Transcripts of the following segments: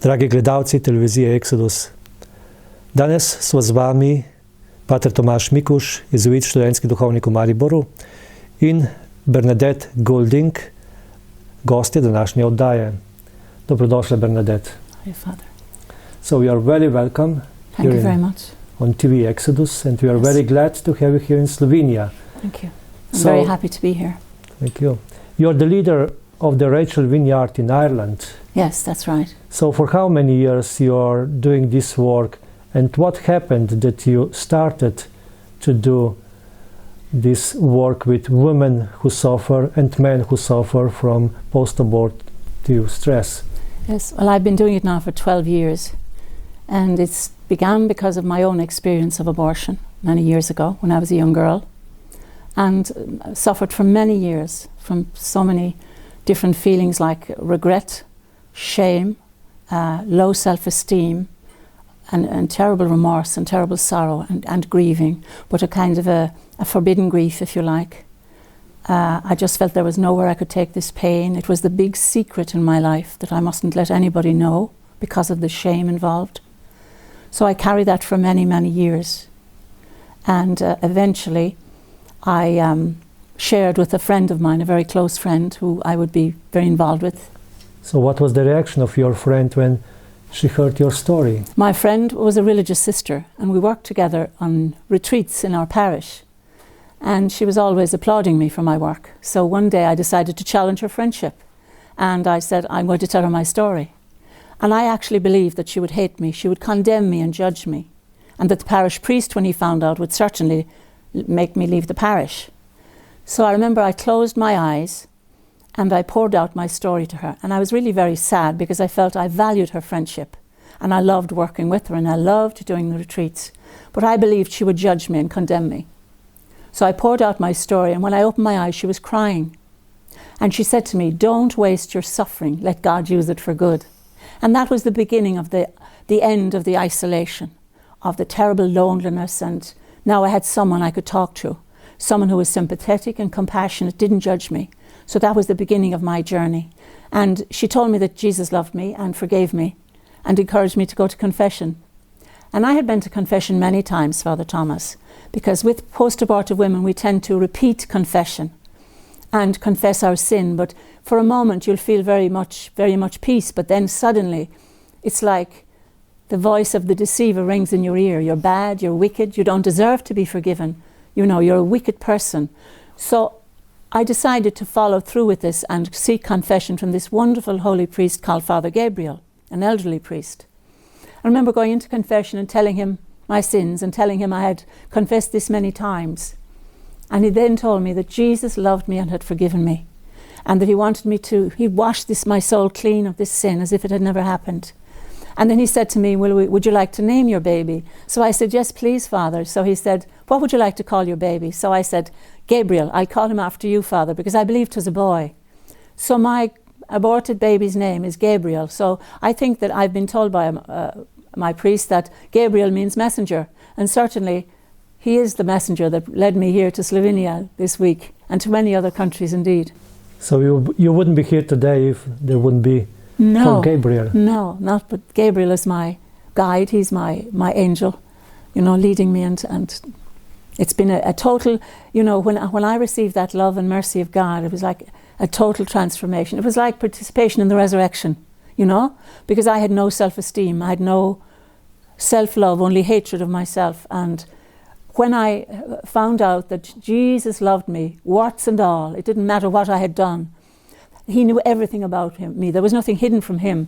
Dragi gledalci televizije Exodus, danes smo z vami pater Tomaž Mikuš, jezuit, študentski duhovnik v Mariboru, in Bernadette Goulding, gostje današnje oddaje. Dobrodošla, Bernadette. Hi, Father. So we are very welcome Thank you very much. on TV Exodus, and we are very glad to have you here in Slovenia. Thank you. I'm very happy to be here. Thank you. You're the leader of the Rachel Vineyard in Ireland. Yes, that's right. So for how many years you are doing this work, and what happened that you started to do this work with women who suffer and men who suffer from post-abortive stress? Yes, well, I've been doing it now for 12 years, and it's began because of my own experience of abortion many years ago when I was a young girl, and suffered for many years from so many different feelings like regret, shame, low self-esteem, and terrible remorse and terrible sorrow and grieving, but a kind of a forbidden grief, if you like. I just felt there was nowhere I could take this pain. It was the big secret in my life that I mustn't let anybody know because of the shame involved. So I carried that for many, many years. And eventually I shared with a friend of mine, a very close friend who I would be very involved with. So what was the reaction of your friend when she heard your story? My friend was a religious sister, and we worked together on retreats in our parish. And she was always applauding me for my work. So one day I decided to challenge her friendship. And I said, I'm going to tell her my story. And I actually believed that she would hate me. She would condemn me and judge me. And that the parish priest, when he found out, would certainly make me leave the parish. So I remember I closed my eyes and I poured out my story to her. And I was really very sad because I felt I valued her friendship. And I loved working with her and I loved doing the retreats. But I believed she would judge me and condemn me. So I poured out my story, and when I opened my eyes, she was crying. And she said to me, don't waste your suffering, let God use it for good. And that was the beginning of the end of the isolation, of the terrible loneliness, and now I had someone I could talk to, someone who was sympathetic and compassionate, didn't judge me. So that was the beginning of my journey. And she told me that Jesus loved me and forgave me and encouraged me to go to confession. And I had been to confession many times, Father Thomas, because with post-abortive women we tend to repeat confession and confess our sin, but for a moment you'll feel very much peace, but then suddenly it's like the voice of the deceiver rings in your ear. You're bad, you're wicked, you don't deserve to be forgiven. You know, you're a wicked person. So I decided to follow through with this and seek confession from this wonderful holy priest called Father Gabriel, an elderly priest. I remember going into confession and telling him my sins and telling him I had confessed this many times. And he then told me that Jesus loved me and had forgiven me, and that he wanted me to, he washed my soul clean of this sin as if it had never happened. And then he said to me, would you like to name your baby? So I said, yes, please, Father. So he said, what would you like to call your baby? So I said, Gabriel. I'll call him after you, Father, because I believed it was a boy. So my aborted baby's name is Gabriel. So I think that I've been told by my priest that Gabriel means messenger, and certainly he is the messenger that led me here to Slovenia this week and to many other countries indeed. So you wouldn't be here today if there wouldn't be for Gabriel? No, not, but Gabriel is my guide. He's my angel, you know, leading me, and it's been a total, you know, when I received that love and mercy of God, it was like a total transformation. It was like participation in the resurrection, you know, because I had no self-esteem, I had no self-love, only hatred of myself. And when I found out that Jesus loved me, warts and all, it didn't matter what I had done, he knew everything about me, there was nothing hidden from him.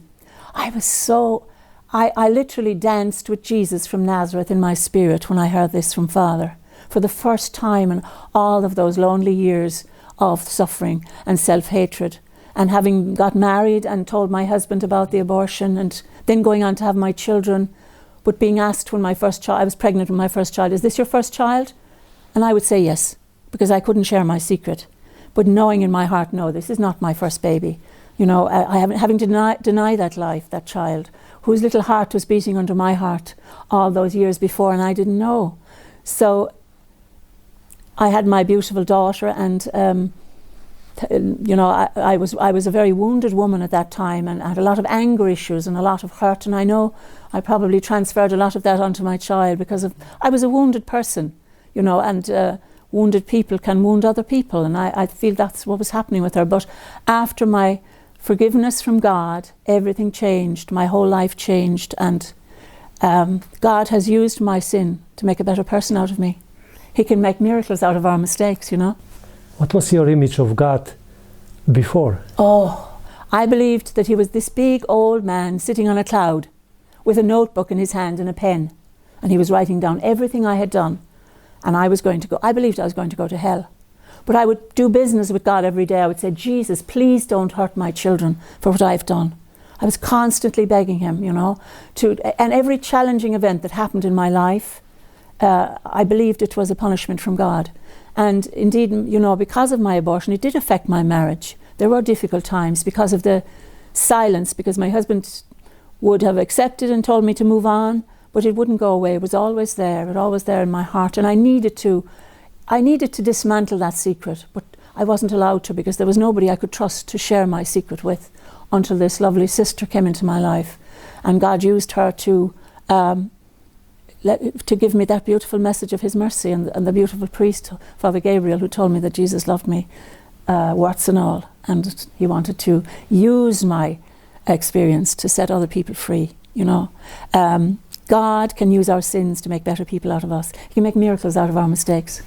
I literally danced with Jesus from Nazareth in my spirit when I heard this from Father, for the first time in all of those lonely years of suffering and self-hatred. And having got married and told my husband about the abortion, and then going on to have my children, but being asked when I was pregnant with my first child, is this your first child? And I would say yes, because I couldn't share my secret. But knowing in my heart, no, this is not my first baby. You know, having to deny that life, that child, whose little heart was beating under my heart all those years before, and I didn't know. So I had my beautiful daughter, and You know, I was a very wounded woman at that time, and I had a lot of anger issues and a lot of hurt, and I know I probably transferred a lot of that onto my child because I was a wounded person, you know, and wounded people can wound other people, and I feel that's what was happening with her. But after my forgiveness from God, everything changed, my whole life changed, and God has used my sin to make a better person out of me. He can make miracles out of our mistakes, you know. What was your image of God before? Oh, I believed that he was this big old man sitting on a cloud with a notebook in his hand and a pen, and he was writing down everything I had done, and I believed I was going to go to hell. But I would do business with God every day. I would say, Jesus, please don't hurt my children for what I've done. I was constantly begging him, you know, and every challenging event that happened in my life, I believed it was a punishment from God. And indeed, you know, because of my abortion, it did affect my marriage. There were difficult times because of the silence, because my husband would have accepted and told me to move on, but it wouldn't go away. It was always there. It was always there in my heart. And I needed to dismantle that secret, but I wasn't allowed to, because there was nobody I could trust to share my secret with until this lovely sister came into my life. And God used her to give me that beautiful message of his mercy, and the beautiful priest, Father Gabriel, who told me that Jesus loved me, warts and all, and he wanted to use my experience to set other people free, you know. God can use our sins to make better people out of us. He can make miracles out of our mistakes.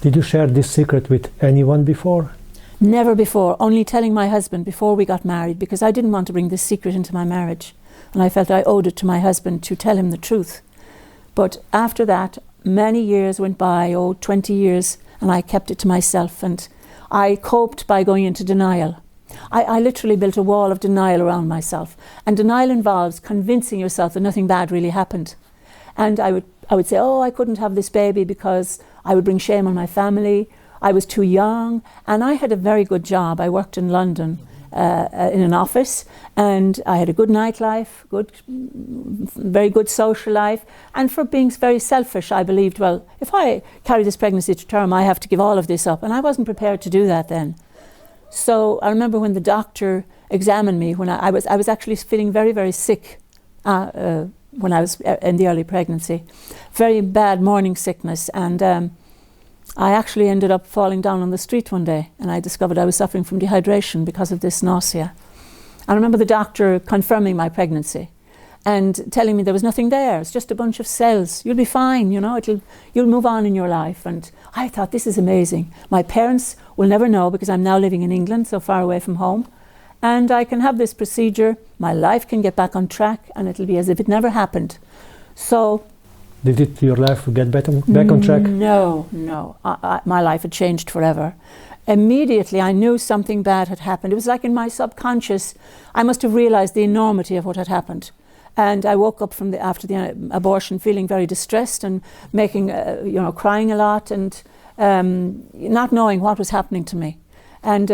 Did you share this secret with anyone before? Never before, only telling my husband before we got married, because I didn't want to bring this secret into my marriage, and I felt I owed it to my husband to tell him the truth. But after that, many years went by, 20 years, and I kept it to myself, and I coped by going into denial. I literally built a wall of denial around myself, and denial involves convincing yourself that nothing bad really happened. And I would say, I couldn't have this baby because I would bring shame on my family. I was too young, and I had a very good job. I worked in London in an office, and I had a good nightlife, very good social life. And for being very selfish, I believed, well, if I carry this pregnancy to term, I have to give all of this up, and I wasn't prepared to do that then. So I remember when the doctor examined me, when I was actually feeling very, very sick when I was in the early pregnancy, very bad morning sickness, and I actually ended up falling down on the street one day, and I discovered I was suffering from dehydration because of this nausea. I remember the doctor confirming my pregnancy and telling me there was nothing there. It's just a bunch of cells. You'll be fine, you know, you'll move on in your life. And I thought, this is amazing. My parents will never know, because I'm now living in England, so far away from home. And I can have this procedure. My life can get back on track, and it'll be as if it never happened. So... Did your life get back on track? No. My life had changed forever. Immediately, I knew something bad had happened. It was like in my subconscious, I must have realized the enormity of what had happened. And I woke up after the abortion feeling very distressed and crying a lot, and not knowing what was happening to me. And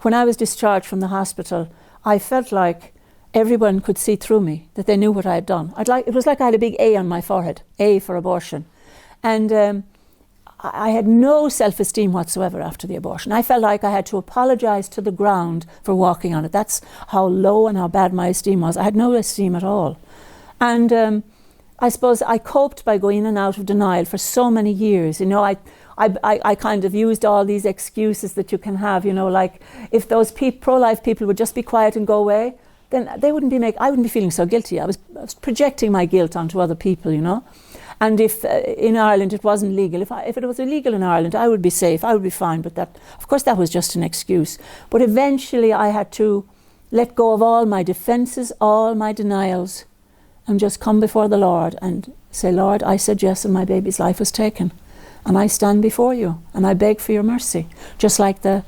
when I was discharged from the hospital, I felt like everyone could see through me, that they knew what I had done. It was like I had a big A on my forehead, A for abortion. And I had no self-esteem whatsoever after the abortion. I felt like I had to apologize to the ground for walking on it. That's how low and how bad my esteem was. I had no esteem at all. And I suppose I coped by going in and out of denial for so many years. You know, I kind of used all these excuses that you can have, you know, like if those pro-life people would just be quiet and go away, then I wouldn't be feeling so guilty. I was projecting my guilt onto other people, you know. And if in Ireland it wasn't legal, if it was illegal in Ireland, I would be safe, I would be fine. But that, of course, that was just an excuse. But eventually I had to let go of all my defences, all my denials, and just come before the Lord and say, Lord, I said yes, and my baby's life was taken. And I stand before you, and I beg for your mercy. Just like the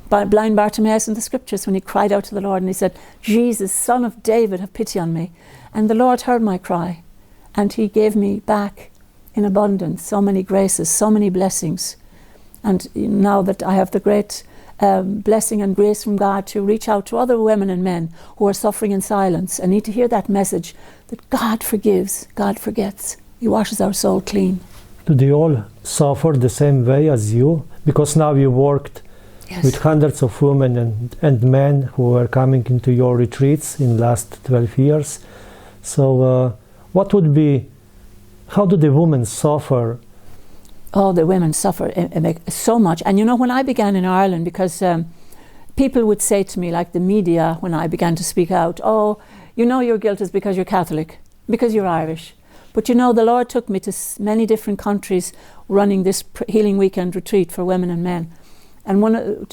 blind Bartimaeus in the scriptures, when he cried out to the Lord and he said, Jesus, Son of David, have pity on me. And the Lord heard my cry, and he gave me back in abundance so many graces, so many blessings. And now that I have the great blessing and grace from God to reach out to other women and men who are suffering in silence and need to hear that message that God forgives, God forgets. He washes our soul clean. Do they all suffer the same way as you? Because now you worked Yes. with hundreds of women and men who are coming into your retreats in the last 12 years. So what would be, how do the women suffer? Oh, the women suffer so much. And you know, when I began in Ireland, because people would say to me, like the media, when I began to speak out, oh, you know your guilt is because you're Catholic, because you're Irish. But you know, the Lord took me to many different countries running this Healing Weekend retreat for women and men. And a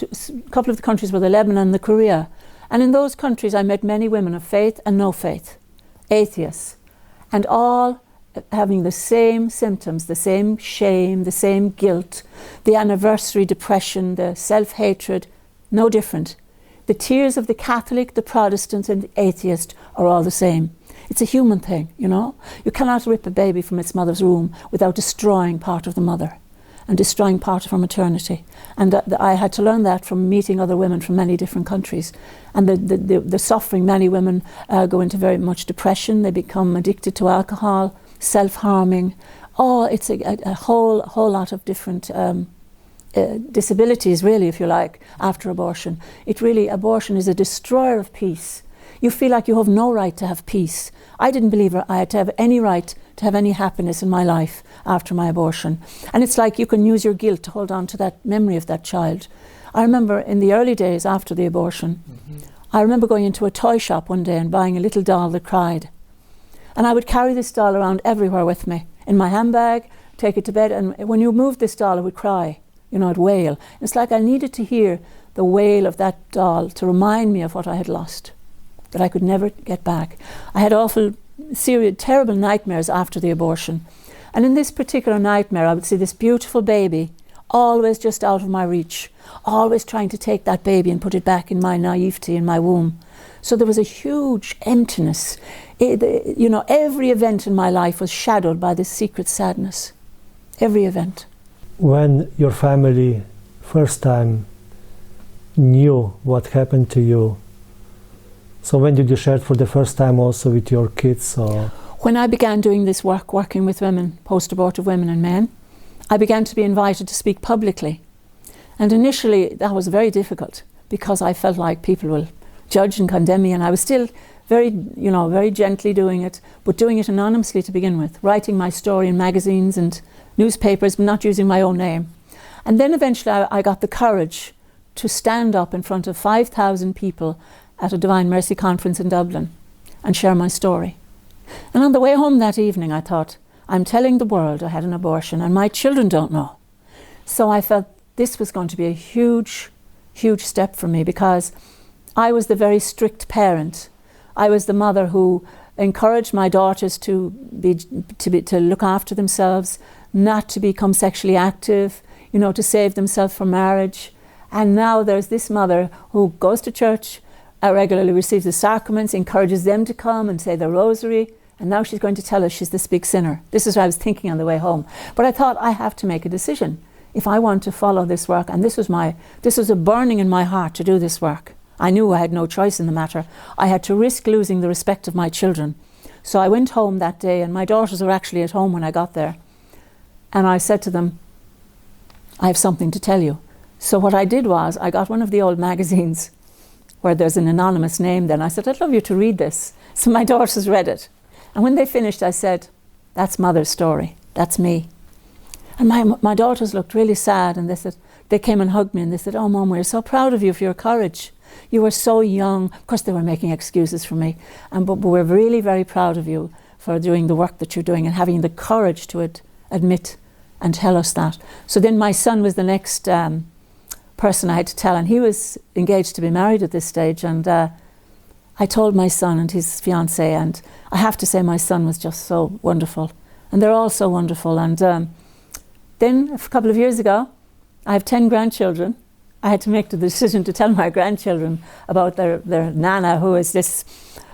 couple of the countries were the Lebanon and the Korea. And in those countries I met many women of faith and no faith, atheists, and all having the same symptoms, the same shame, the same guilt, the anniversary depression, the self-hatred, no different. The tears of the Catholic, the Protestant and the atheist are all the same. It's a human thing, you know. You cannot rip a baby from its mother's womb without destroying part of the mother and destroying part of her maternity. And I had to learn that from meeting other women from many different countries. And the suffering, many women go into very much depression, they become addicted to alcohol, self-harming. Oh, it's a whole lot of different disabilities, really, if you like, after abortion. Abortion is a destroyer of peace. You feel like you have no right to have peace. I didn't believe I had to have any right to have any happiness in my life after my abortion. And it's like you can use your guilt to hold on to that memory of that child. I remember in the early days after the abortion, I remember going into a toy shop one day and buying a little doll that cried. And I would carry this doll around everywhere with me, in my handbag, take it to bed, and when you moved this doll, it would cry, you know, it'd wail. It's like I needed to hear the wail of that doll to remind me of what I had lost, that I could never get back. I had awful, serious, terrible nightmares after the abortion. And in this particular nightmare, I would see this beautiful baby, always just out of my reach, always trying to take that baby and put it back in my naivety in my womb. So there was a huge emptiness. You know, every event in my life was shadowed by this secret sadness. Every event. When your family first time knew what happened to you, so when did you share it for the first time also with your kids? Or? When I began doing this work, working with women, post-abortive women and men, I began to be invited to speak publicly. And initially that was very difficult because I felt like people will judge and condemn me, and I was still very gently doing it, but doing it anonymously to begin with, writing my story in magazines and newspapers, but not using my own name. And then eventually I got the courage to stand up in front of 5,000 people at a Divine Mercy conference in Dublin and share my story. And on the way home that evening I thought, I'm telling the world I had an abortion and my children don't know. So I felt this was going to be a huge, huge step for me, because I was the very strict parent. I was the mother who encouraged my daughters to look after themselves, not to become sexually active, you know, to save themselves for marriage. And now there's this mother who goes to church, regularly receives the sacraments, encourages them to come and say the rosary, and now she's going to tell us she's this big sinner. This is what I was thinking on the way home. But I thought, I have to make a decision. If I want to follow this work, and this was a burning in my heart to do this work. I knew I had no choice in the matter. I had to risk losing the respect of my children. So I went home that day, and my daughters were actually at home when I got there. And I said to them, I have something to tell you. So what I did was, I got one of the old magazines where there's an anonymous name then. I said, I'd love you to read this. So my daughters read it. And when they finished, I said, that's Mother's story. That's me. And my daughters looked really sad, and they came and hugged me, and they said, oh, Mom, we're so proud of you for your courage. You were so young. Of course, they were making excuses for me. But we're really very proud of you for doing the work that you're doing and having the courage to admit and tell us that. So then my son was the next person I had to tell, and he was engaged to be married at this stage. And I told my son and his fiancée, and I have to say my son was just so wonderful. And they're all so wonderful. And then a couple of years ago, I have 10 grandchildren. I had to make the decision to tell my grandchildren about their nana, who is this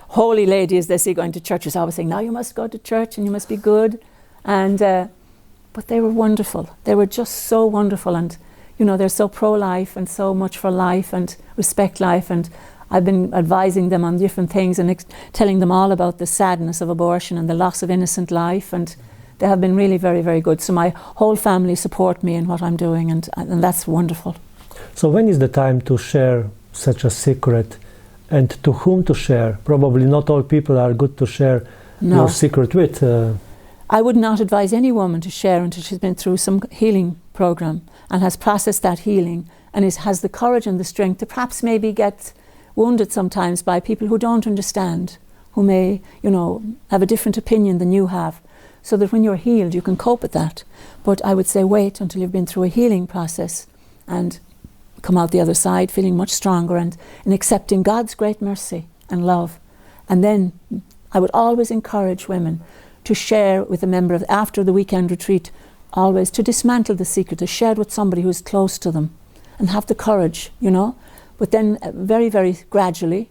holy lady, as they see, going to church. Is always saying, now you must go to church and you must be good. And but they were wonderful. They were just so wonderful. And you know, they're so pro-life and so much for life and respect life. And I've been advising them on different things and telling them all about the sadness of abortion and the loss of innocent life. And they have been really very, very good. So my whole family support me in what I'm doing, and that's wonderful. So when is the time to share such a secret, and to whom to share? Probably not all people are good to share your secret with. I would not advise any woman to share until she's been through some healing program and has processed that healing and has the courage and the strength to perhaps maybe get wounded sometimes by people who don't understand, who may, have a different opinion than you have, so that when you're healed you can cope with that. But I would say wait until you've been through a healing process and come out the other side feeling much stronger and accepting God's great mercy and love. And then I would always encourage women to share with a member of, after the weekend retreat, always to dismantle the secret, to share it with somebody who's close to them and have the courage, But then very, very gradually,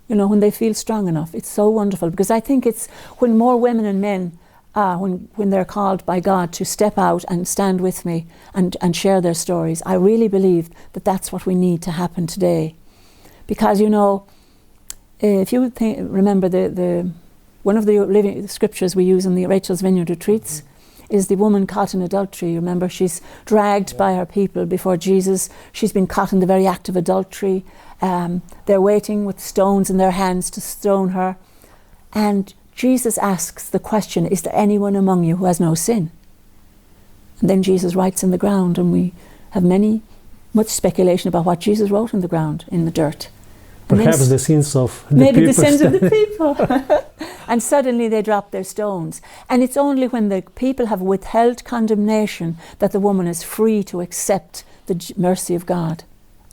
when they feel strong enough. It's so wonderful, because I think it's when more women and men, when they're called by God to step out and stand with me and share their stories, I really believe that that's what we need to happen today. Because, if you remember one of the living scriptures we use in the Rachel's Vineyard retreats is the woman caught in adultery. You remember, she's dragged by her people before Jesus. She's been caught in the very act of adultery. They're waiting with stones in their hands to stone her. And Jesus asks the question, is there anyone among you who has no sin? And then Jesus writes in the ground, and we have much speculation about what Jesus wrote in the ground, in the dirt. Perhaps the sins of the people. Maybe the sins of the people. And suddenly they drop their stones. And it's only when the people have withheld condemnation that the woman is free to accept the mercy of God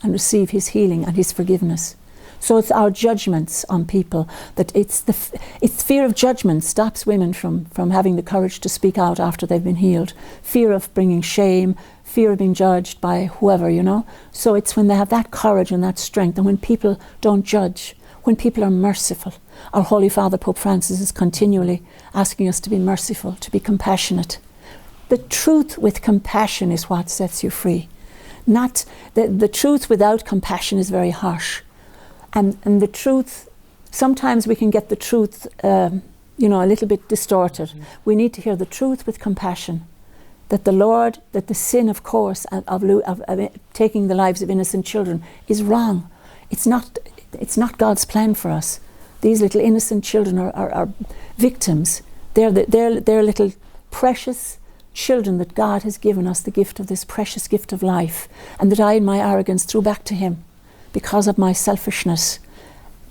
and receive his healing and his forgiveness. So it's our judgments on people, that it's fear of judgment stops women from having the courage to speak out after they've been healed. Fear of bringing shame, fear of being judged by whoever, So it's when they have that courage and that strength, and when people don't judge, when people are merciful. Our Holy Father, Pope Francis, is continually asking us to be merciful, to be compassionate. The truth with compassion is what sets you free. Not the truth without compassion is very harsh. And the truth, sometimes we can get the truth, a little bit distorted. We need to hear the truth with compassion. That the sin, of course, of taking the lives of innocent children is wrong. It's not God's plan for us. These little innocent children are victims. They're little precious children that God has given us, the gift of this precious gift of life, and that I in my arrogance threw back to him because of my selfishness.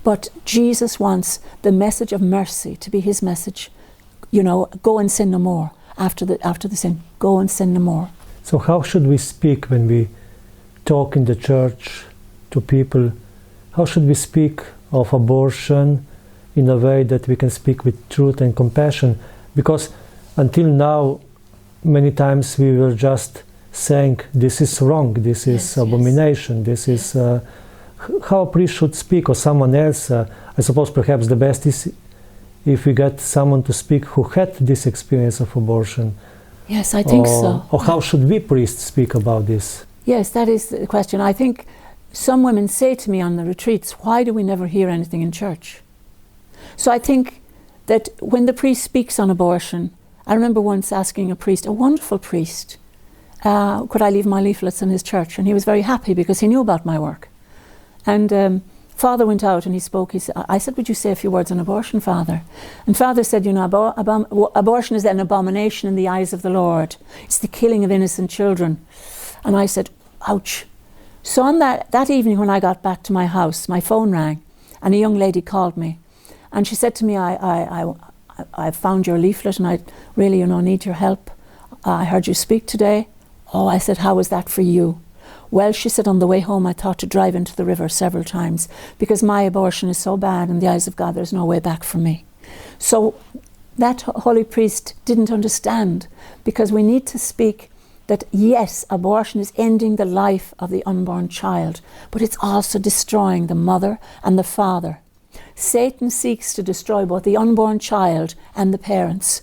But Jesus wants the message of mercy to be his message. Go and sin no more. After the sin, go and sin no more. So how should we speak when we talk in the church to people? How should we speak of abortion in a way that we can speak with truth and compassion? Because until now, many times we were just saying, this is wrong, this is abomination, this is how a priest should speak, or someone else. I suppose perhaps the best is if we get someone to speak who had this experience of abortion. Yes, I think so. Or how should we priests speak about this? Yes, that is the question. I think some women say to me on the retreats, why do we never hear anything in church? So I think that when the priest speaks on abortion, I remember once asking a priest, a wonderful priest, could I leave my leaflets in his church? And he was very happy because he knew about my work. And Father went out and he spoke. I said, would you say a few words on abortion, Father? And Father said, abortion is an abomination in the eyes of the Lord. It's the killing of innocent children. And I said, ouch. So on that evening when I got back to my house, my phone rang and a young lady called me. And she said to me, I found your leaflet and I really, need your help. I heard you speak today. Oh, I said, how was that for you? Well, she said, on the way home I thought to drive into the river several times because my abortion is so bad in the eyes of God, there's no way back for me. So that holy priest didn't understand, because we need to speak that yes, abortion is ending the life of the unborn child, but it's also destroying the mother and the father. Satan seeks to destroy both the unborn child and the parents.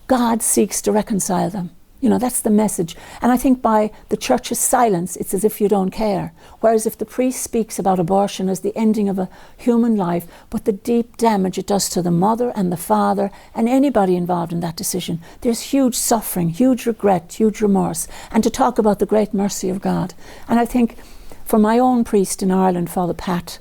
God seeks to reconcile them. That's the message. And I think by the church's silence, it's as if you don't care. Whereas if the priest speaks about abortion as the ending of a human life, but the deep damage it does to the mother and the father and anybody involved in that decision, there's huge suffering, huge regret, huge remorse. And to talk about the great mercy of God. And I think For my own priest in Ireland, Father Pat,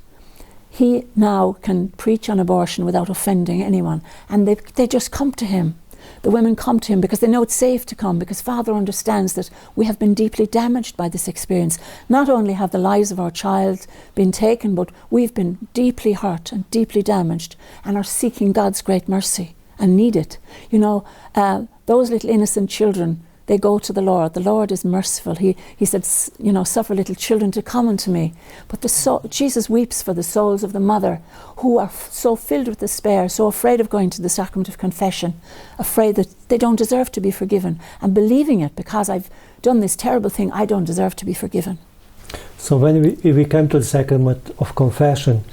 he now can preach on abortion without offending anyone. And they just come to him. The women come to him because they know it's safe to come, because Father understands that we have been deeply damaged by this experience. Not only have the lives of our child been taken, but we've been deeply hurt and deeply damaged and are seeking God's great mercy and need it. You know, those little innocent children, they go to the Lord. The Lord is merciful. He said, you know, suffer little children to come unto me. But Jesus weeps for the souls of the mother who are so filled with despair, so afraid of going to the sacrament of confession, afraid that they don't deserve to be forgiven, and believing it, because I've done this terrible thing, I don't deserve to be forgiven. So when we came to the sacrament of confession,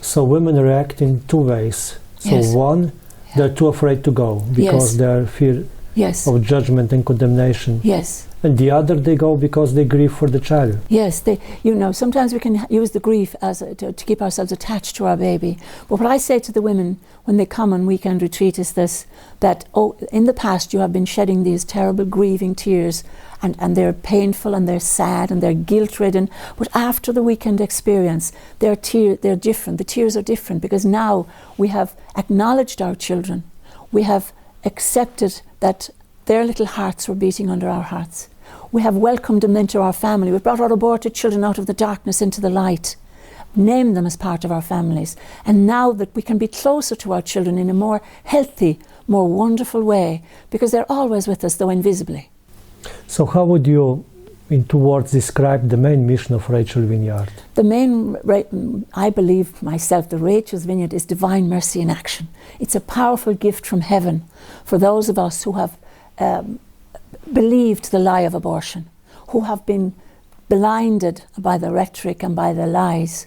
so women react in two ways. So one, they're too afraid to go because they're fear of judgment and condemnation. Yes. And the other, they go because they grieve for the child. Yes, you know, sometimes we can use the grief as to keep ourselves attached to our baby. But what I say to the women when they come on weekend retreat is this, that, oh, in the past you have been shedding these terrible grieving tears, and they're painful and they're sad and they're guilt-ridden. But after the weekend experience, they're different. The tears are different because now we have acknowledged our children. We have accepted that their little hearts were beating under our hearts. We have welcomed them into our family. We've brought our aborted children out of the darkness into the light, named them as part of our families. And now that we can be closer to our children in a more healthy, more wonderful way, because they're always with us, though invisibly. So how would you, in 2 words, describe the main mission of Rachel's Vineyard? The main, I believe myself, the Rachel's Vineyard is divine mercy in action. It's a powerful gift from heaven for those of us who have believed the lie of abortion, who have been blinded by the rhetoric and by the lies.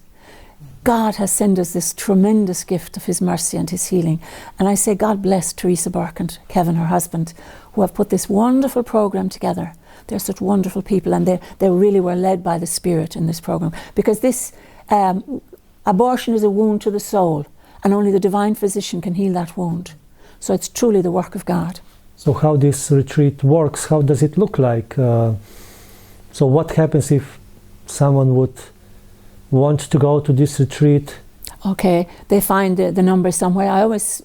God has sent us this tremendous gift of his mercy and his healing. And I say God bless Teresa Burke and Kevin, her husband, who have put this wonderful program together. They're such wonderful people, and they really were led by the Spirit in this program. Because this abortion is a wound to the soul, and only the divine physician can heal that wound. So it's truly the work of God. So how this retreat works, how does it look like? So what happens if someone would want to go to this retreat? Okay, they find the number somewhere. I always,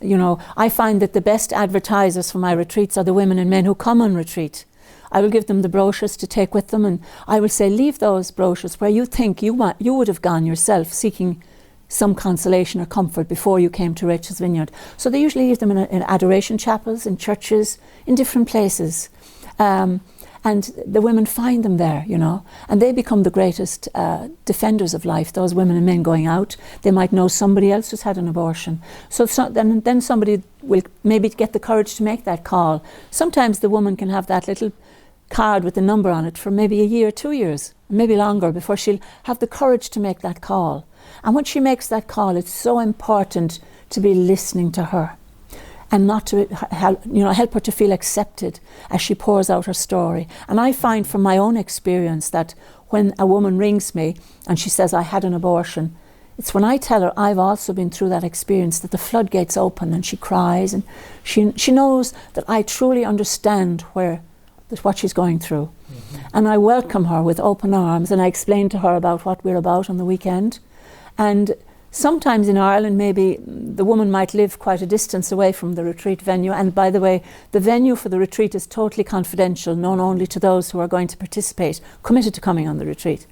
I find that the best advertisers for my retreats are the women and men who come on retreat. I will give them the brochures to take with them, and I will say, leave those brochures where you think you would have gone yourself, seeking some consolation or comfort before you came to Rachel's Vineyard. So they usually leave them in adoration chapels, in churches, in different places. And the women find them there, and they become the greatest defenders of life, those women and men going out. They might know somebody else who's had an abortion. So then somebody will maybe get the courage to make that call. Sometimes the woman can have that little card with the number on it for maybe a year, 2 years, maybe longer, before she'll have the courage to make that call. And when she makes that call, it's so important to be listening to her and not to help her to feel accepted as she pours out her story. And I find from my own experience that when a woman rings me and she says, I had an abortion, it's when I tell her I've also been through that experience that the floodgates open, and she cries, and she knows that I truly understand what she's going through. And I welcome her with open arms, and I explain to her about what we're about on the weekend. And sometimes in Ireland, maybe the woman might live quite a distance away from the retreat venue. And by the way, the venue for the retreat is totally confidential, known only to those who are going to participate, committed to coming on the retreat.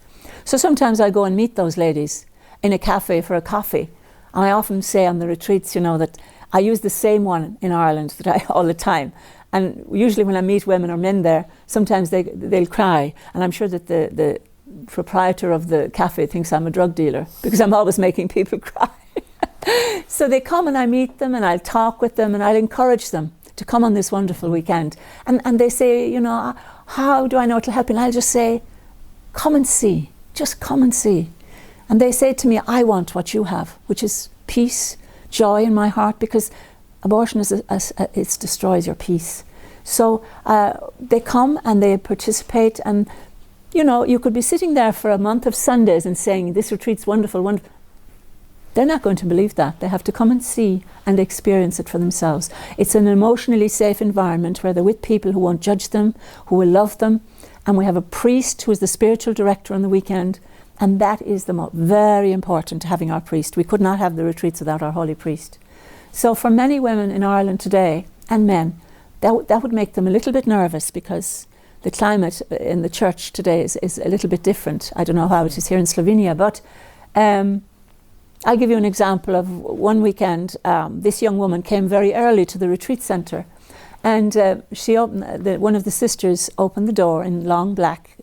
So sometimes I go and meet those ladies in a cafe for a coffee. And I often say on the retreats, that I use the same one in Ireland all the time. And usually when I meet women or men there, sometimes they'll cry. And I'm sure that the proprietor of the cafe thinks I'm a drug dealer, because I'm always making people cry. So they come and I meet them, and I'll talk with them, and I'll encourage them to come on this wonderful weekend. And they say, how do I know it'll help? And I'll just say, come and see. Just come and see. And they say to me, I want what you have, which is peace, joy in my heart, because abortion it destroys your peace. So they come and they participate, and you could be sitting there for a month of Sundays and saying, this retreat's wonderful, wonderful. They're not going to believe that. They have to come and see and experience it for themselves. It's an emotionally safe environment where they're with people who won't judge them, who will love them, and we have a priest who is the spiritual director on the weekend, and that is very important to having our priest. We could not have the retreats without our holy priest. So for many women in Ireland today, and men, that would make them a little bit nervous, because the climate in the church today is a little bit different. I don't know how it is here in Slovenia, but I'll give you an example of one weekend. This young woman came very early to the retreat centre, and one of the sisters opened the door in long black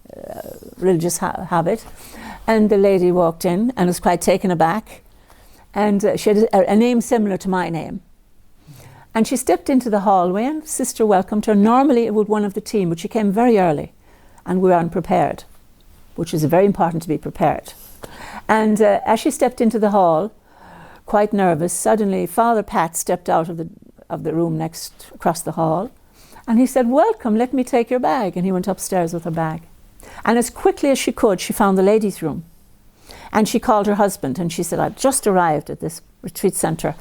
religious habit, and the lady walked in and was quite taken aback, and she had a name similar to my name. And she stepped into the hallway, and sister welcomed her. Normally it would one of the team, but she came very early, and we were unprepared, which is very important to be prepared. And as she stepped into the hall, quite nervous, suddenly Father Pat stepped out of the room across the hall, and he said, "Welcome, let me take your bag." And he went upstairs with her bag. And as quickly as she could, she found the ladies' room. And she called her husband, and she said, "I've just arrived at this retreat centre."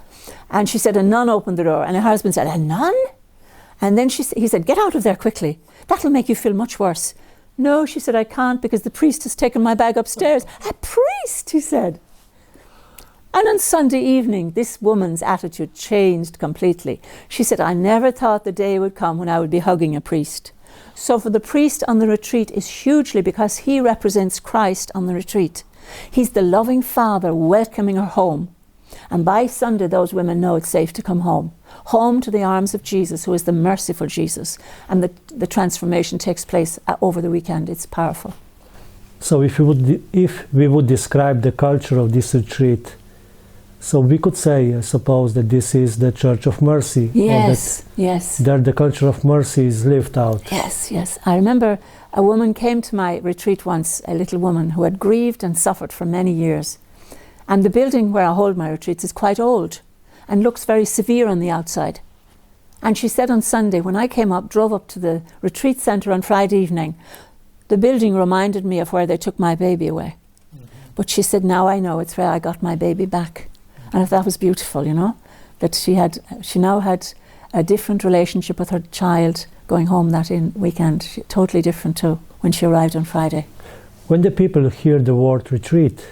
And she said, a nun opened the door, and her husband said, "A nun?" And then he said, "Get out of there quickly. That'll make you feel much worse." "No," she said, "I can't, because the priest has taken my bag upstairs." "A priest," he said. And on Sunday evening, this woman's attitude changed completely. She said, "I never thought the day would come when I would be hugging a priest." So for the priest on the retreat is hugely, because he represents Christ on the retreat. He's the loving Father welcoming her home. And by Sunday, those women know it's safe to come home to the arms of Jesus, who is the merciful Jesus. And the transformation takes place over the weekend. It's powerful. So if we would describe the culture of this retreat, so we could say, I suppose, that this is the Church of Mercy. Yes, yes. There the culture of mercy is lived out. Yes, yes. I remember a woman came to my retreat once, a little woman who had grieved and suffered for many years. And the building where I hold my retreats is quite old and looks very severe on the outside. And she said on Sunday, when I drove up to the retreat centre on Friday evening, the building reminded me of where they took my baby away. Mm-hmm. But she said, now I know it's where I got my baby back. And that was beautiful, you know, that she now had a different relationship with her child going home that weekend, totally different to when she arrived on Friday. When the people hear the word retreat,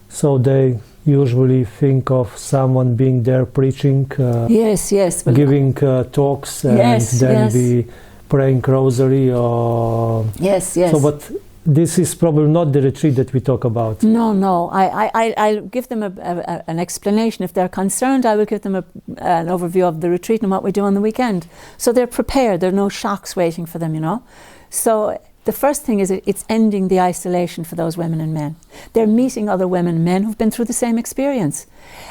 so they usually think of someone being there preaching, yes, giving talks, and then be praying rosary, or yes. So, but this is probably not the retreat that we talk about. No. I'll give them an explanation. If they're concerned, I will give them an overview of the retreat and what we do on the weekend. So they're prepared. There are no shocks waiting for them, you know. So the first thing is it's ending the isolation for those women and men. They're meeting other women and men who've been through the same experience.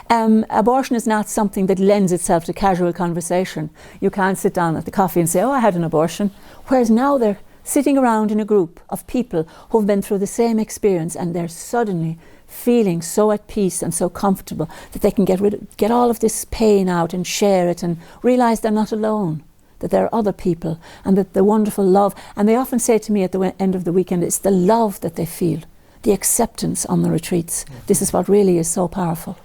Abortion is not something that lends itself to casual conversation. You can't sit down at the coffee and say, "Oh, I had an abortion." Whereas now they're sitting around in a group of people who've been through the same experience, and they're suddenly feeling so at peace and so comfortable that they can get all of this pain out and share it and realize they're not alone, that there are other people, and that the wonderful love. And they often say to me at the end of the weekend, it's the love that they feel, the acceptance on the retreats. This is what really is so powerful.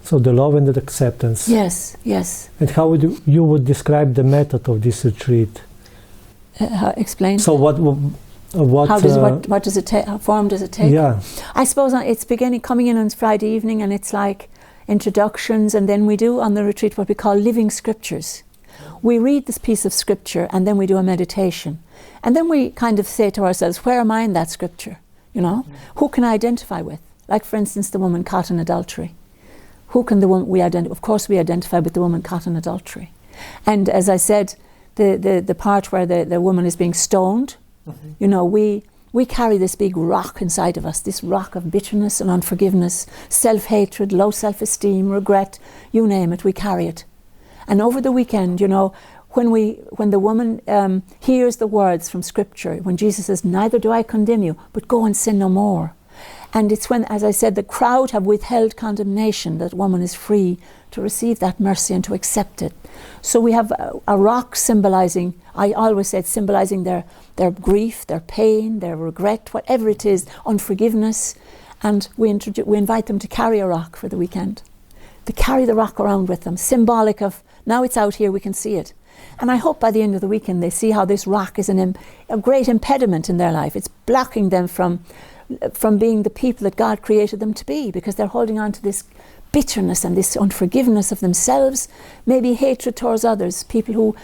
So the love and the acceptance. Yes. And how would you would describe the method of this retreat? Explain. So what does it take? How form does it take? Yeah. I suppose it's coming in on Friday evening, and it's like introductions, and then we do on the retreat what we call living scriptures. We read this piece of scripture, and then we do a meditation, and then we kind of say to ourselves, where am I in that scripture? You know, who can I identify with? Like, for instance, the woman caught in adultery. Who can the woman we identify? Of course, we identify with the woman caught in adultery. And as I said, the part where the woman is being stoned, you know, we carry this big rock inside of us, this rock of bitterness and unforgiveness, self-hatred, low self-esteem, regret, you name it, we carry it. And over the weekend, you know, when the woman hears the words from Scripture, when Jesus says, "Neither do I condemn you, but go and sin no more." And it's when, as I said, the crowd have withheld condemnation, that woman is free to receive that mercy and to accept it. So we have a rock symbolizing, I always say it's symbolizing their grief, their pain, their regret, whatever it is, unforgiveness. And we invite them to carry a rock for the weekend, to carry the rock around with them, symbolic of, now it's out here, we can see it. And I hope by the end of the weekend they see how this rock is a great impediment in their life. It's blocking them from being the people that God created them to be, because they're holding on to this bitterness and this unforgiveness of themselves, maybe hatred towards others, people who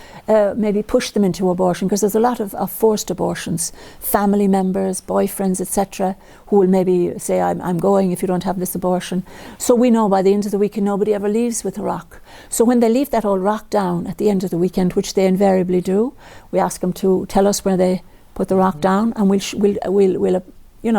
maybe push them into abortion, because there's a lot of forced abortions, family members, boyfriends, etc., who will maybe say, I'm going if you don't have this abortion. So we know by the end of the weekend nobody ever leaves with a rock. So when they leave that old rock down at the end of the weekend, which they invariably do, we ask them to tell us where they put the rock down, and we'll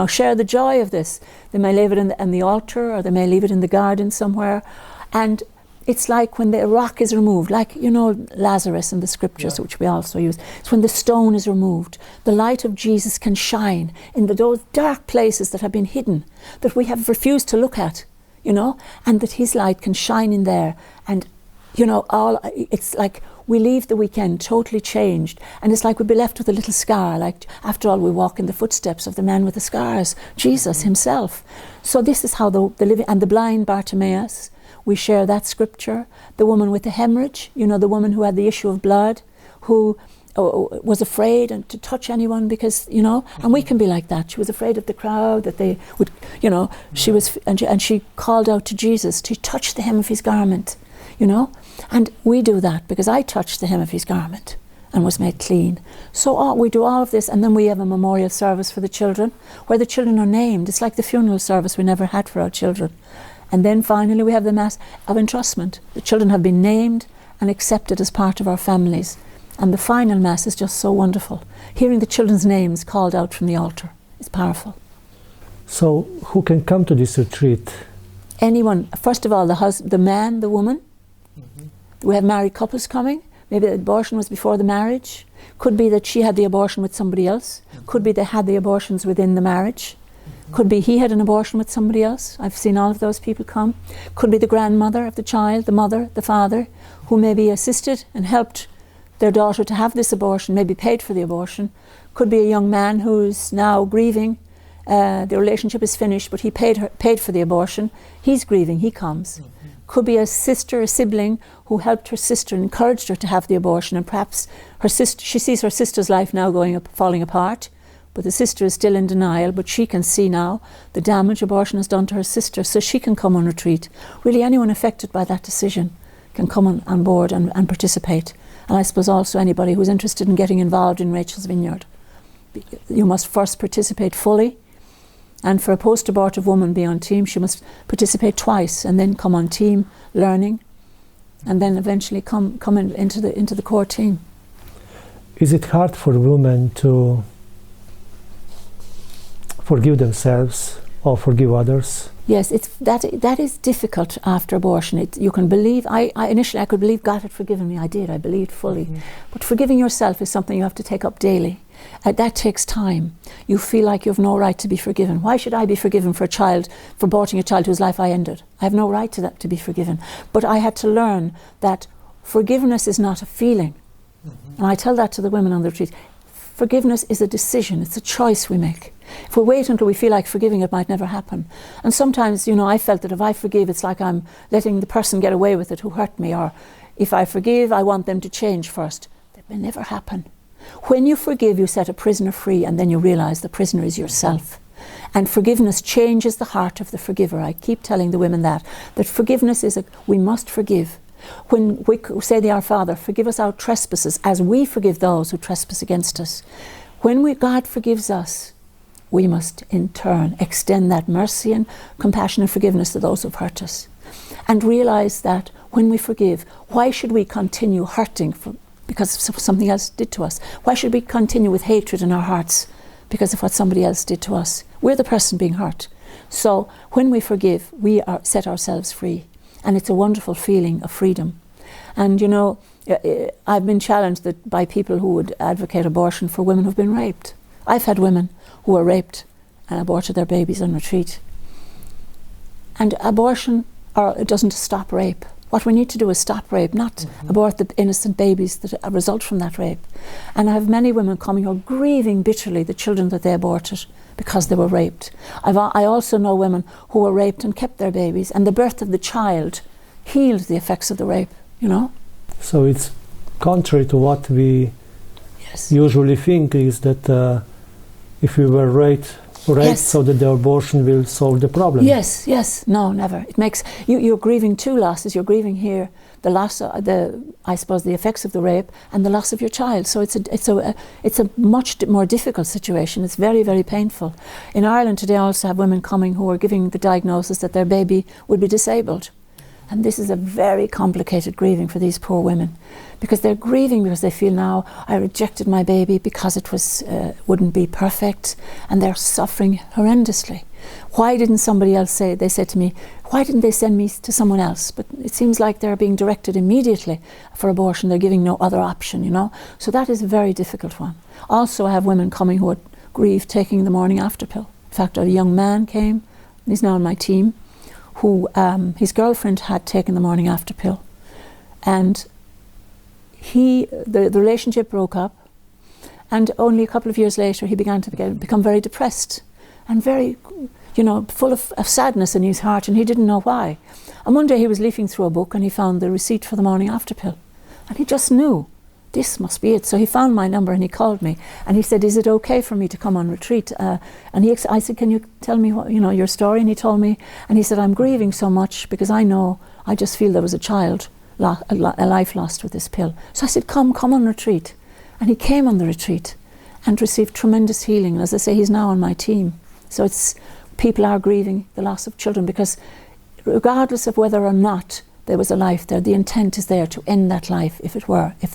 share the joy of this. They may leave it in the altar, or they may leave it in the garden somewhere. And it's like when the rock is removed, like, Lazarus in the scriptures, which we also use. It's when the stone is removed, the light of Jesus can shine in those dark places that have been hidden, that we have refused to look at, and that his light can shine in there. And, it's like we leave the weekend totally changed, and it's like we'd be left with a little scar. Like, after all, we walk in the footsteps of the man with the scars, Jesus himself. So this is how the living, and the blind Bartimaeus, we share that scripture. The woman with the hemorrhage, the woman who had the issue of blood, who was afraid to touch anyone because, and we can be like that. She was afraid of the crowd, that they would, she was, and she called out to Jesus to touch the hem of his garment, and we do that because I touched the hem of his garment and was made clean. So we do all of this, and then we have a memorial service for the children, where the children are named. It's like the funeral service we never had for our children. And then finally we have the Mass of entrustment. The children have been named and accepted as part of our families. And the final Mass is just so wonderful. Hearing the children's names called out from the altar is powerful. So who can come to this retreat? Anyone. First of all, the man, the woman. We have married couples coming. Maybe the abortion was before the marriage. Could be that she had the abortion with somebody else. Could be they had the abortions within the marriage. Could be he had an abortion with somebody else. I've seen all of those people come. Could be the grandmother of the child, the mother, the father, who maybe assisted and helped their daughter to have this abortion, maybe paid for the abortion. Could be a young man who's now grieving. The relationship is finished, but he paid for the abortion. He's grieving, he comes. Could be a sister, a sibling, who helped her sister and encouraged her to have the abortion, and perhaps she sees her sister's life now falling apart, but the sister is still in denial, but she can see now the damage abortion has done to her sister, so she can come on retreat. Really, anyone affected by that decision can come on board and participate. And I suppose also anybody who's interested in getting involved in Rachel's Vineyard. You must first participate fully. And for a post-abortive woman being on team, she must participate twice and then come on team learning, and then eventually come into the core team. Is it hard for women to forgive themselves or forgive others? Yes, that is difficult after abortion. You can believe. Initially I could believe God had forgiven me. I did. I believed fully. But forgiving yourself is something you have to take up daily. That takes time. You feel like you have no right to be forgiven. Why should I be forgiven for aborting a child whose life I ended? I have no right to be forgiven. But I had to learn that forgiveness is not a feeling. And I tell that to the women on the retreat. Forgiveness is a decision. It's a choice we make. If we wait until we feel like forgiving, it might never happen. And sometimes, I felt that if I forgive, it's like I'm letting the person get away with it who hurt me. Or if I forgive, I want them to change first. That may never happen. When you forgive, you set a prisoner free, and then you realize the prisoner is yourself. And forgiveness changes the heart of the forgiver. I keep telling the women that forgiveness we must forgive. When we say the Our Father, forgive us our trespasses as we forgive those who trespass against us. When God forgives us, we must in turn extend that mercy and compassion and forgiveness to those who've hurt us. And realize that when we forgive, why should we continue hurting because of something else did to us? Why should we continue with hatred in our hearts because of what somebody else did to us? We're the person being hurt. So when we forgive, we set ourselves free. And it's a wonderful feeling of freedom. And I've been challenged by people who would advocate abortion for women who've been raped. I've had women who were raped and aborted their babies on retreat. And abortion it doesn't stop rape. What we need to do is stop rape, not abort the innocent babies that result from that rape. And I have many women coming who are grieving bitterly the children that they aborted because they were raped. I also know women who were raped and kept their babies, and the birth of the child healed the effects of the rape, So it's contrary to what we Yes. usually think, is that if we were raped Yes. so that the abortion will solve the problem. Yes, yes, no, never. It makes you're grieving two losses. You're grieving here the loss, I suppose, the effects of the rape and the loss of your child. So it's a much more difficult situation. It's very, very painful. In Ireland today, I also have women coming who are giving the diagnosis that their baby would be disabled. And this is a very complicated grieving for these poor women, because they're grieving because they feel, now I rejected my baby because it was wouldn't be perfect, and they're suffering horrendously. Why didn't somebody else say? They said to me, why didn't they send me to someone else? But it seems like they're being directed immediately for abortion. They're giving no other option, you know. So that is a very difficult one. Also, I have women coming who grieve taking the morning after pill. In fact, a young man came, and he's now on my team, who his girlfriend had taken the morning after pill, and the relationship broke up, and only a couple of years later he began to become very depressed and very, full of sadness in his heart, and he didn't know why. And one day he was leafing through a book and he found the receipt for the morning after pill, and he just knew this must be it. So he found my number and he called me and he said, is it okay for me to come on retreat? And I said, can you tell me what, your story? And he told me, and he said, I'm grieving so much because I just feel there was a child, a life lost with this pill. So I said, come on retreat. And he came on the retreat and received tremendous healing. And as I say, he's now on my team. So people are grieving the loss of children, because regardless of whether or not there was a life there, the intent is there to end that life, if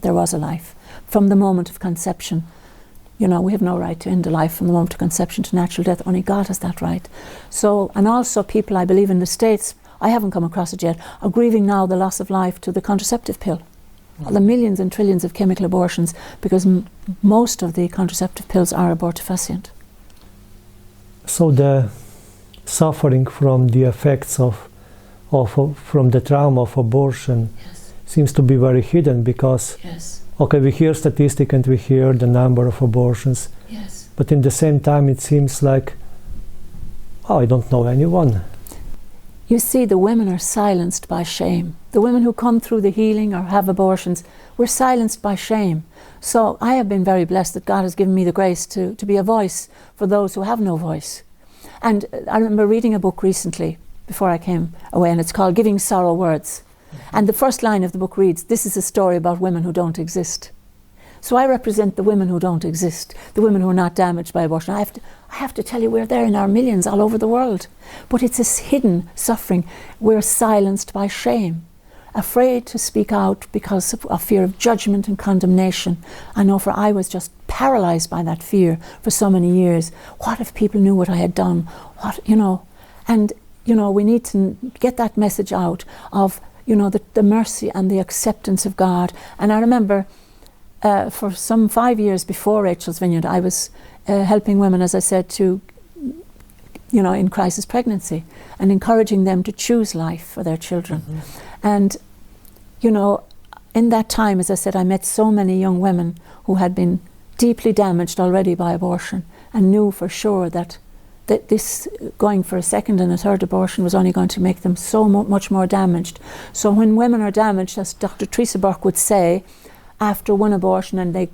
there was a life, from the moment of conception. We have no right to end a life from the moment of conception to natural death. Only God has that right. So, and also people, I believe in the States, I haven't come across it yet, are grieving now the loss of life to the contraceptive pill. The millions and trillions of chemical abortions, because most of the contraceptive pills are abortifacient. So the suffering from the effects from the trauma of abortion, Yes. seems to be very hidden, because Yes. okay, we hear statistics and we hear the number of abortions, Yes. but in the same time it seems like, I don't know anyone. You see, the women are silenced by shame. The women who come through the healing or have abortions, we're silenced by shame. So I have been very blessed that God has given me the grace to be a voice for those who have no voice. And I remember reading a book recently before I came away, and it's called Giving Sorrow Words. And the first line of the book reads, this is a story about women who don't exist. So I represent the women who don't exist, the women who are not damaged by abortion. I have to tell you, we're there in our millions all over the world. But it's this hidden suffering. We're silenced by shame, afraid to speak out because of fear of judgment and condemnation. I know, for I was just paralyzed by that fear for so many years. What if people knew what I had done? And we need to get that message out of, the mercy and the acceptance of God. And I remember for some 5 years before Rachel's Vineyard, I was helping women, as I said, to, in crisis pregnancy, and encouraging them to choose life for their children. Mm-hmm. And, in that time, as I said, I met so many young women who had been deeply damaged already by abortion, and knew for sure that this going for a second and a third abortion was only going to make them so much more damaged. So when women are damaged, as Dr. Teresa Burke would say, after one abortion and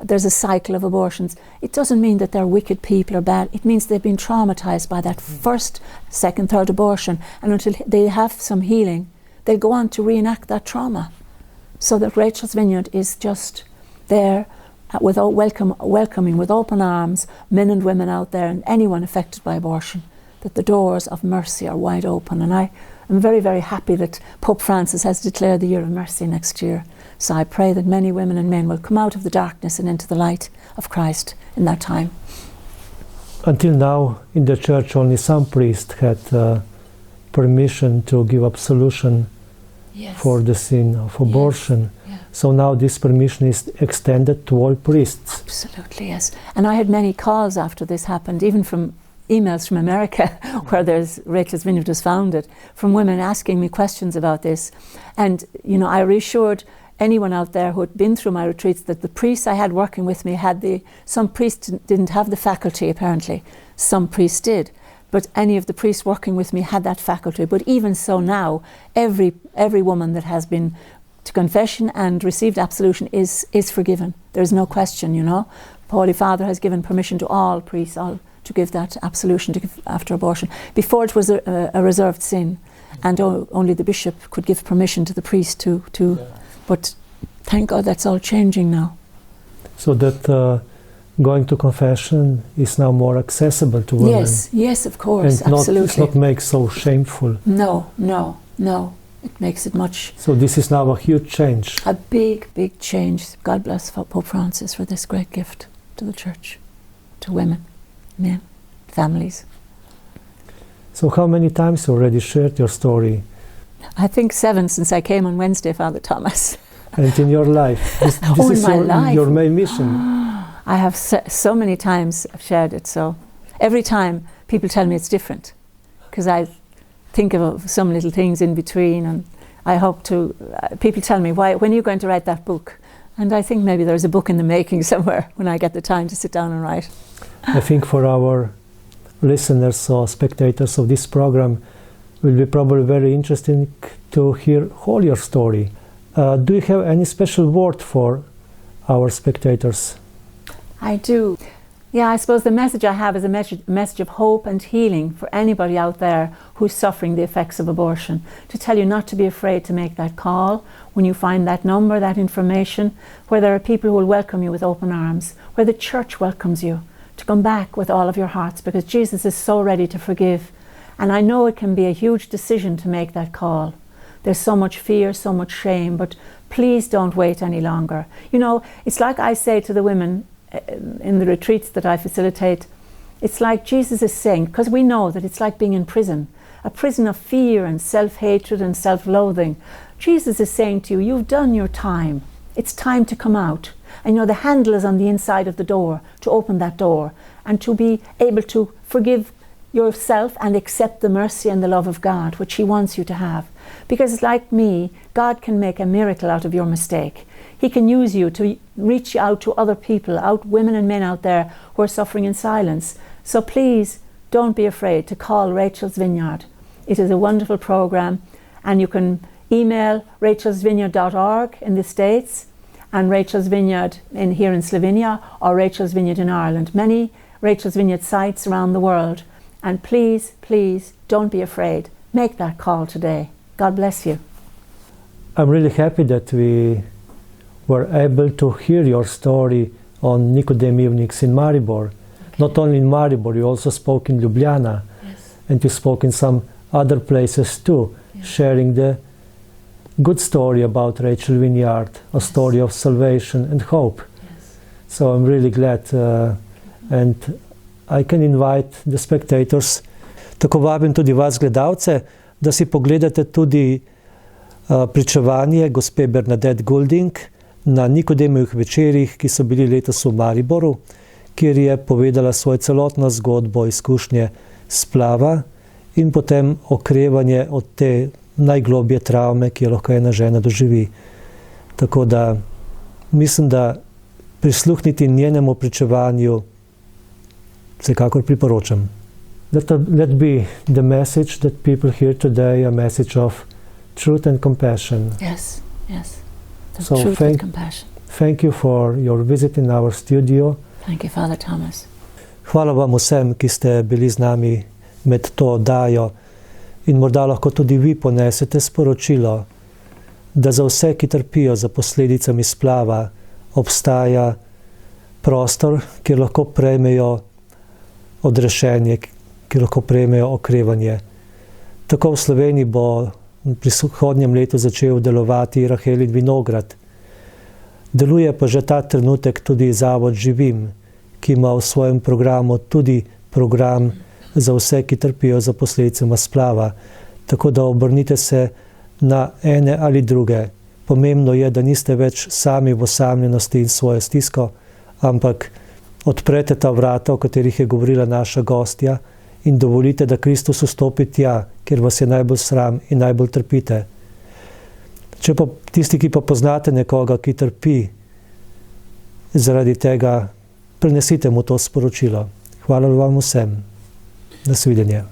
there's a cycle of abortions, it doesn't mean that they're wicked people or bad. It means they've been traumatized by that first, second, third abortion, and until they have some healing, they'll go on to reenact that trauma. So that Rachel's Vineyard is just there, welcoming with open arms men and women out there, and anyone affected by abortion, that the doors of mercy are wide open. And I am very, very happy that Pope Francis has declared the Year of Mercy next year. So I pray that many women and men will come out of the darkness and into the light of Christ in that time. Until now, in the church, only some priests had permission to give absolution for the sin of abortion. Yes. Yeah. So now this permission is extended to all priests. Absolutely, yes. And I had many calls after this happened, even from emails from America, where Rachel's Vineyard was founded, from women asking me questions about this. And, I reassured anyone out there who had been through my retreats that the priests I had working with me some priests didn't have the faculty, apparently. Some priests did. But any of the priests working with me had that faculty. But even so now, every woman that has been to confession and received absolution is forgiven. There's no question, you know. Holy Father has given permission to all priests to give that absolution to give after abortion. Before it was a reserved sin, and only the bishop could give permission to the priest to. But thank God that's all changing now. So that going to confession is now more accessible to women. Yes, of course, and absolutely. It's not make so shameful. No. It makes it much. So this is now a huge change. A big change. God bless Pope Francis for this great gift to the Church, to women, men, families. So how many times you already shared your story? I think 7 since I came on Wednesday, Father Thomas. And in your life? This is your main mission. I have so many times I've shared it, so every time people tell me it's different, because I think of some little things in between, and I hope to, people tell me, when are you going to write that book? And I think maybe there's a book in the making somewhere when I get the time to sit down and write. I think for our listeners or spectators of this program, will be probably very interesting to hear all your story. Do you have any special word for our spectators? I do. Yeah, I suppose the message I have is a message of hope and healing for anybody out there who's suffering the effects of abortion. To tell you not to be afraid to make that call when you find that number, that information, where there are people who will welcome you with open arms, where the Church welcomes you, to come back with all of your hearts, because Jesus is so ready to forgive. And I know it can be a huge decision to make that call. There's so much fear, so much shame, but please don't wait any longer. You know, it's like I say to the women in the retreats that I facilitate, it's like Jesus is saying, because we know that it's like being in prison, a prison of fear and self-hatred and self-loathing. Jesus is saying to you, you've done your time. It's time to come out. And you know, the handle is on the inside of the door, to open that door and to be able to forgive yourself and accept the mercy and the love of God, which He wants you to have. Because like me, God can make a miracle out of your mistake. He can use you to reach out to other people, women and men out there who are suffering in silence. So please don't be afraid to call Rachel's Vineyard. It is a wonderful program, and you can email rachelsvineyard.org in the States and Rachel's Vineyard here in Slovenia, or Rachel's Vineyard in Ireland. Many Rachel's Vineyard sites around the world. And please, please don't be afraid. Make that call today. God bless you. I'm really happy that we were able to hear your story on Nicodem evenings in Maribor. Okay. Not only in Maribor, you also spoke in Ljubljana. Yes. And you spoke in some other places too, yes, sharing the good story about Rachel Vineyard, a yes, story of salvation and hope. Yes. So I'm really glad and I can invite the spectators. Tako vabim tudi vas, gledalce, da si pogledate tudi pričevanje gospe Bernadette Goulding na Nikodemijevih večerih, ki so bili letos v Mariboru, kjer je povedala svojo celotno zgodbo izkušnje splava in potem okrevanje od te najglobje travme, ki jo lahko ena žena doživi. Tako da mislim, da prisluhniti njenemu pričevanju vsekakor priporočam. Let be the message that people hear today, a message of truth and compassion. Yes. The so truth and compassion. Thank you for your visit in our studio. Thank you, Father Thomas. Hvala vam vsem, ki ste bili z nami med to oddajo, in morda lahko tudi vi ponesete sporočilo, da za vse, ki trpijo za posledicami splava, obstaja prostor, kjer lahko prejmejo odrešenje, ki lahko prejmejo okrevanje. Tako v Sloveniji bo v prihodnjem letu začel delovati Rahelin vinograd. Deluje pa že ta trenutek tudi Zavod Živim, ki ima v svojem programu tudi program za vse, ki trpijo za posledicami splava. Tako da obrnite se na ene ali druge. Pomembno je, da niste več sami v osamljenosti in svojo stisko, ampak odprete ta vrata, o katerih je govorila naša gostja, in dovolite, da Kristus vstopi tja, kjer vas je najbolj sram in najbolj trpite. Če pa tisti, ki pa poznate nekoga, ki trpi zaradi tega, prenesite mu to sporočilo. Hvala vam vsem. Nasvidenje.